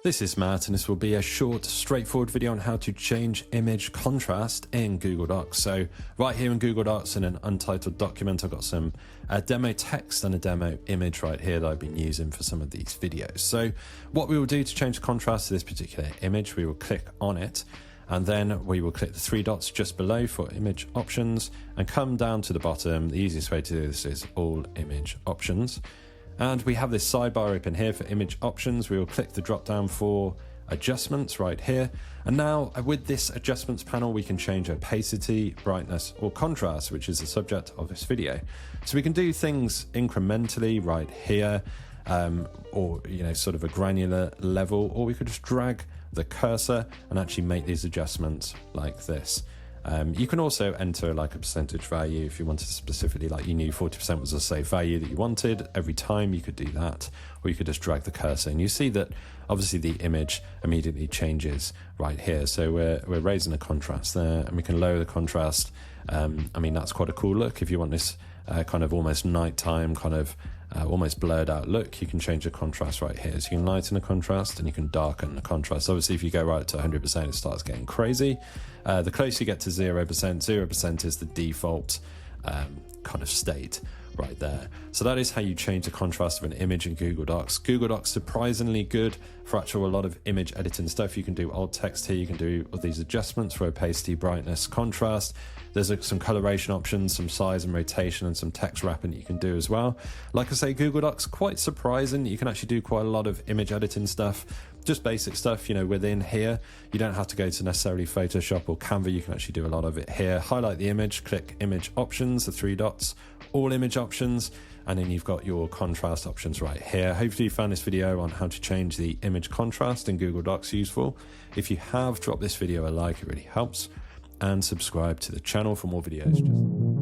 This is Matt, and this will be a short, straightforward video on how to change image contrast in Google Docs. So right here in Google Docs in an untitled document, I've got some demo text and a demo image right here that I've been using for some of these videos. So what we will do to change the contrast to this particular image, we will click on it, and then we will click the three dots just below for image options and come down to the bottom. The easiest way to do this is all image options. And we have this sidebar open here for image options. We will click the drop down for adjustments right here. And now with this adjustments panel, we can change opacity, brightness, or contrast, which is the subject of this video. So we can do things incrementally right here, or sort of a granular level, or we could just drag the cursor and actually make these adjustments like this. You can also enter like a percentage value if you wanted to specifically, like you knew 40% was a safe value that you wanted every time, you could do that, or you could just drag the cursor and you see that obviously the image immediately changes right here. So we're raising the contrast there, and we can lower the contrast. I mean, that's quite a cool look. If you want this kind of almost nighttime kind of almost blurred out look, you can change the contrast right here. So you can lighten the contrast and you can darken the contrast. Obviously if you go right to 100%, it starts getting crazy. The closer you get to 0% is the default kind of state right there. So that is how you change the contrast of an image in Google Docs. Google Docs surprisingly good for actual a lot of image editing stuff. You can do alt text here, you can do all these adjustments for opacity, brightness, contrast. There's some coloration options, some size and rotation, and some text wrapping that you can do as well. Like I say, Google Docs, quite surprising. You can actually do quite a lot of image editing stuff, just basic stuff, within here. You don't have to go to necessarily Photoshop or Canva. You can actually do a lot of it here. Highlight the image, click image options, the three dots, all image options, and then you've got your contrast options right here. Hopefully you found this video on how to change the image contrast in Google Docs useful. If you have, drop this video a like, it really helps, and subscribe to the channel for more videos.